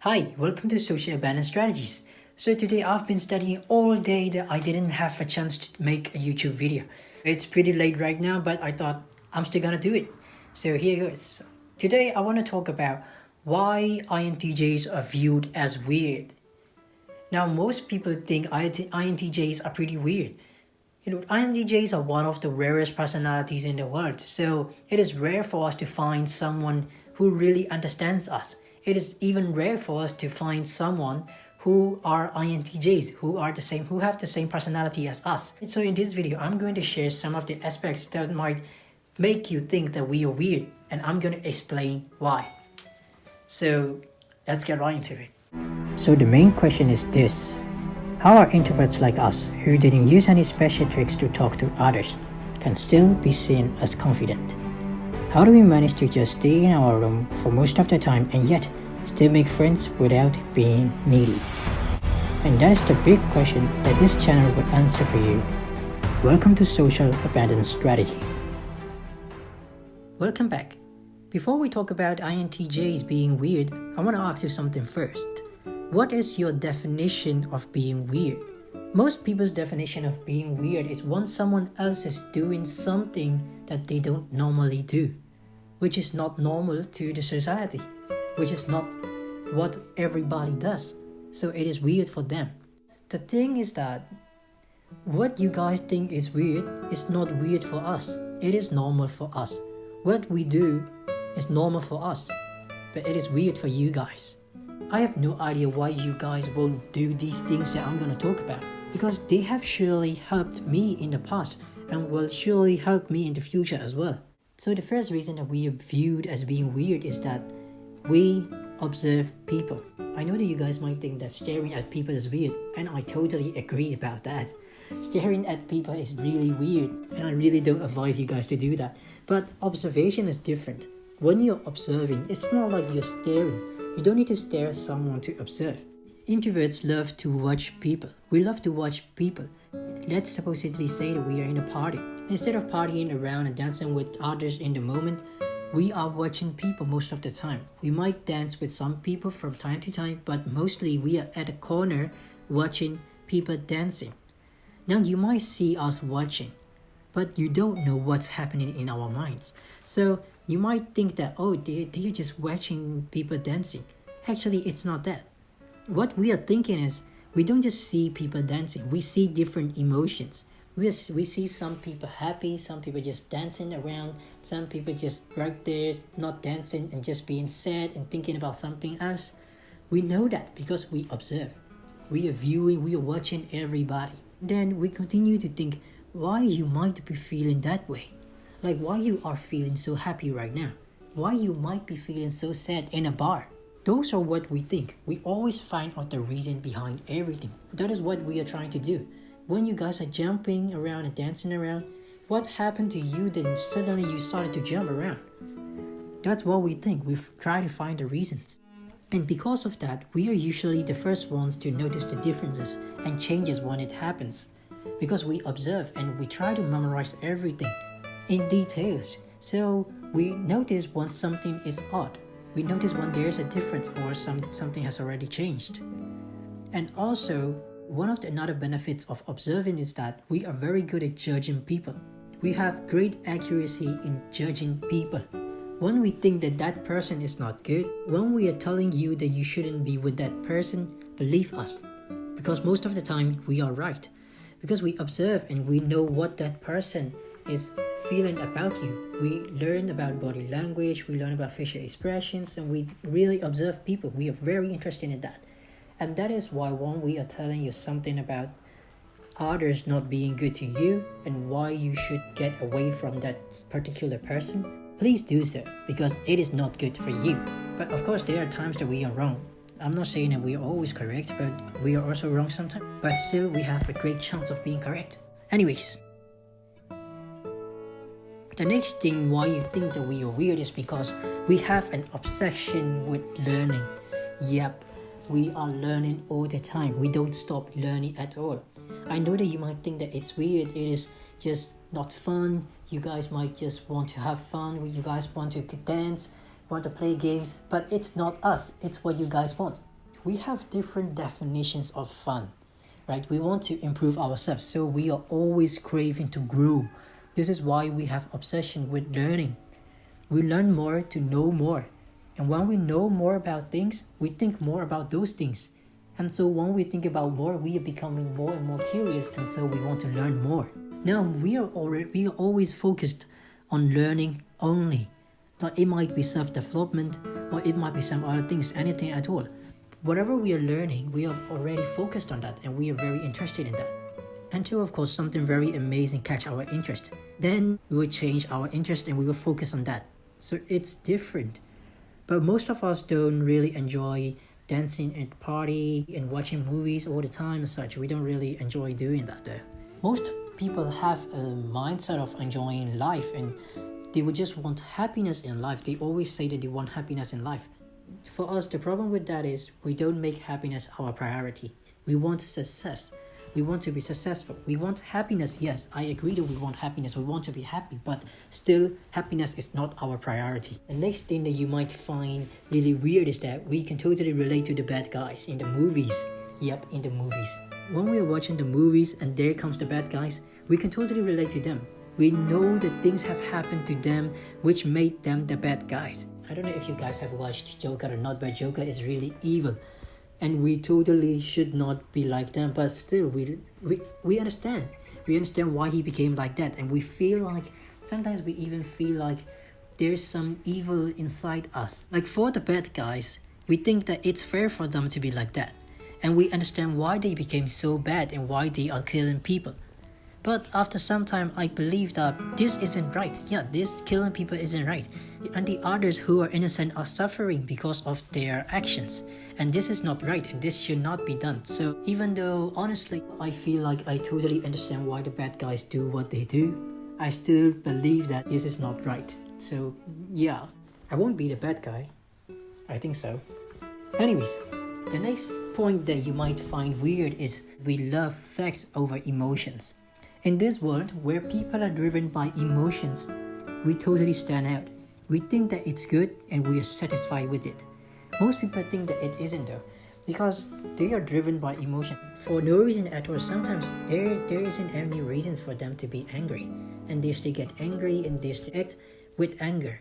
Hi, welcome to Social Abandonment Strategies. So today I've been studying all day that I didn't have a chance to make a YouTube video. It's pretty late right now, but I thought I'm still gonna do it. So here goes. Today I want to talk about why INTJs are viewed as weird. Now most people think INTJs are pretty weird. INTJs are one of the rarest personalities in the world, so it is rare for us to find someone who really understands us. It is even rare for us to find someone who are INTJs, who have the same personality as us. So in this video, I'm going to share some of the aspects that might make you think that we are weird, and I'm going to explain why. So let's get right into it. So the main question is this. How are introverts like us, who didn't use any special tricks to talk to others, can still be seen as confident? How do we manage to just stay in our room for most of the time and yet still make friends without being needy? And that is the big question that this channel will answer for you. Welcome to Social Abandonment Strategies. Welcome back. Before we talk about INTJs being weird, I want to ask you something first. What is your definition of being weird? Most people's definition of being weird is when someone else is doing something that they don't normally do, which is not normal to the society, which is not what everybody does. So it is weird for them. The thing is that what you guys think is weird is not weird for us. It is normal for us. What we do is normal for us, but it is weird for you guys. I have no idea why you guys won't do these things that I'm gonna talk about, because they have surely helped me in the past and will surely help me in the future as well. So the first reason that we are viewed as being weird is that we observe people. I know that you guys might think that staring at people is weird, and I totally agree about that. Staring at people is really weird, and I really don't advise you guys to do that. But observation is different. When you're observing, it's not like you're staring. You don't need to stare at someone to observe. Introverts love to watch people. We love to watch people. Let's supposedly say that we are in a party. Instead of partying around and dancing with others in the moment, we are watching people most of the time. We might dance with some people from time to time, but mostly we are at a corner watching people dancing. Now you might see us watching, but you don't know what's happening in our minds. So you might think that, they're just watching people dancing. Actually, it's not that. What we are thinking is, we don't just see people dancing. We see different emotions. We see some people happy, some people just dancing around, some people just right there not dancing and just being sad and thinking about something else. We know that because we observe. We are viewing, we are watching everybody. Then we continue to think why you might be feeling that way. Like why you are feeling so happy right now. Why you might be feeling so sad in a bar. Those are what we think. We always find out the reason behind everything. That is what we are trying to do. When you guys are jumping around and dancing around, what happened to you then suddenly you started to jump around? That's what we think. We try to find the reasons. And because of that, we are usually the first ones to notice the differences and changes when it happens. Because we observe and we try to memorize everything in details. So we notice when something is odd. We notice when there's a difference or something has already changed. And also, one of the another benefits of observing is that we are very good at judging people. We have great accuracy in judging people. When we think that that person is not good, when we are telling you that you shouldn't be with that person, believe us. Because most of the time, we are right. Because we observe and we know what that person is feeling about you. We learn about body language, we learn about facial expressions, and we really observe people. We are very interested in that. And that is why when we are telling you something about others not being good to you and why you should get away from that particular person, please do so, because it is not good for you. But of course, there are times that we are wrong. I'm not saying that we are always correct, but we are also wrong sometimes. But still, we have a great chance of being correct. Anyways, the next thing why you think that we are weird is because we have an obsession with learning. Yep, we are learning all the time. We don't stop learning at all. I know that you might think that it's weird. It is just not fun. You guys might just want to have fun. You guys want to dance, want to play games, but it's not us. It's what you guys want. we have different definitions of fun, right? We want to improve ourselves, so we are always craving to grow. This is why we have obsession with learning. We learn more to know more. And when we know more about things, we think more about those things. And so when we think about more, we are becoming more and more curious, and so we want to learn more. Now we are always focused on learning only. Now it might be self-development, or it might be some other things, anything at all. Whatever we are learning, we are already focused on that, and we are very interested in that. Until of course something very amazing catch our interest. Then we will change our interest and we will focus on that. So it's different. But most of us don't really enjoy dancing at party and watching movies all the time and such. We don't really enjoy doing that though. Most people have a mindset of enjoying life, and they would just want happiness in life. They always say that they want happiness in life. For us, the problem with that is we don't make happiness our priority. We want success. We want to be successful. We want happiness. Yes, I agree that we want happiness. We want to be happy, but still happiness is not our priority. The next thing that you might find really weird is that we can totally relate to the bad guys in the movies. Yep, in the movies. When we are watching the movies and there comes the bad guys, we can totally relate to them. We know that things have happened to them which made them the bad guys. I don't know if you guys have watched Joker or not, but Joker is really evil. And we totally should not be like them, but still we understand. We understand why he became like that, and we feel like, sometimes we even feel like there's some evil inside us. Like for the bad guys, we think that it's fair for them to be like that. And we understand why they became so bad and why they are killing people. But after some time, I believe that this isn't right. Yeah, this killing people isn't right. And the others who are innocent are suffering because of their actions. And this is not right, and this should not be done. So even though, honestly, I feel like I totally understand why the bad guys do what they do, I still believe that this is not right. So yeah, I won't be the bad guy. I think so. Anyways, the next point that you might find weird is we love facts over emotions. In this world where people are driven by emotions, we totally stand out. We think that it's good and we are satisfied with it. Most people think that it isn't though, because they are driven by emotion. For no reason at all, sometimes there isn't any reasons for them to be angry. And they still get angry and they still act with anger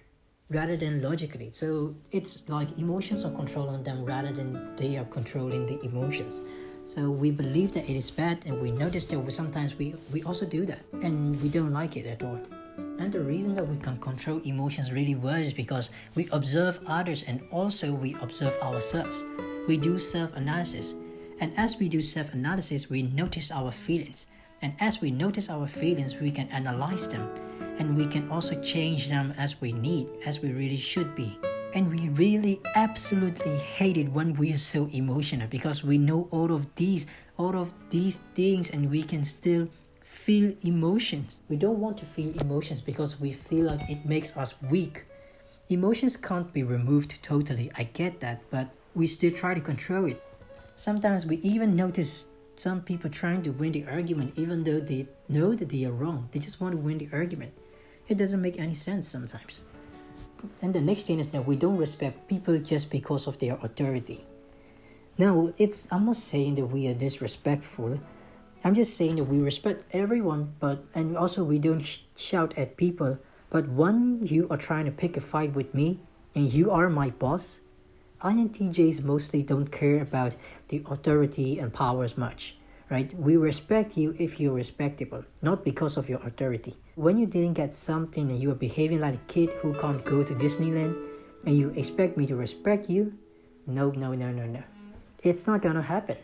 rather than logically. So it's like emotions are controlling them rather than they are controlling the emotions. So we believe that it is bad, and we notice that sometimes we also do that, and we don't like it at all. And the reason that we can control emotions really well is because we observe others and also we observe ourselves. We do self-analysis, and as we do self-analysis, we notice our feelings. And as we notice our feelings, we can analyze them, and we can also change them as we need, as we really should be. And we really absolutely hate it when we are so emotional, because we know all of these things, and we can still feel emotions. We don't want to feel emotions because we feel like it makes us weak. Emotions can't be removed totally, I get that, but we still try to control it. Sometimes we even notice some people trying to win the argument even though they know that they are wrong. They just want to win the argument. It doesn't make any sense sometimes. And the next thing is that we don't respect people just because of their authority. Now, I'm not saying that we are disrespectful. I'm just saying that we respect everyone, and also we don't shout at people. But when you are trying to pick a fight with me, and you are my boss, INTJs mostly don't care about the authority and powers much. Right? We respect you if you're respectable, not because of your authority. When you didn't get something and you are behaving like a kid who can't go to Disneyland, and you expect me to respect you, no. It's not gonna happen.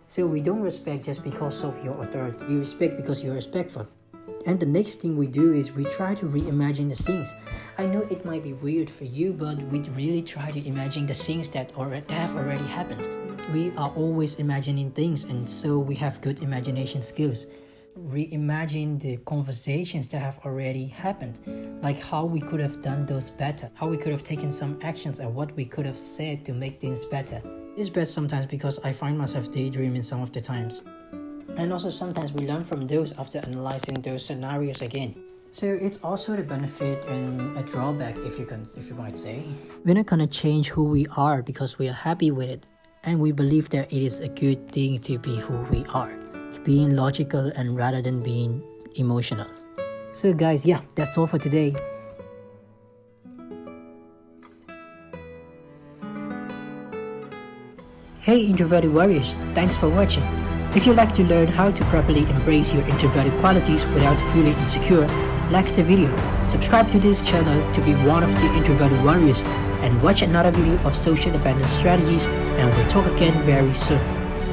So we don't respect just because of your authority. We respect because you're respectful. And the next thing we do is we try to reimagine the scenes. I know it might be weird for you, but we really try to imagine the scenes that have already happened. We are always imagining things, and so we have good imagination skills. Reimagine the conversations that have already happened, like how we could have done those better, how we could have taken some actions, and what we could have said to make things better. It's bad sometimes because I find myself daydreaming some of the times. And also sometimes we learn from those after analyzing those scenarios again. So it's also the benefit and a drawback, if you might say. We're not gonna change who we are because we are happy with it. And we believe that it is a good thing to be who we are. It's being logical and rather than being emotional. So guys, yeah, that's all for today. Hey Introverted Warriors, thanks for watching. If you'd like to learn how to properly embrace your introverted qualities without feeling insecure, like the video, subscribe to this channel to be one of the Introverted Warriors, and watch another video of social abandonment strategies, and we'll talk again very soon.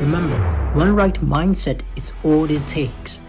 Remember, one right mindset is all it takes.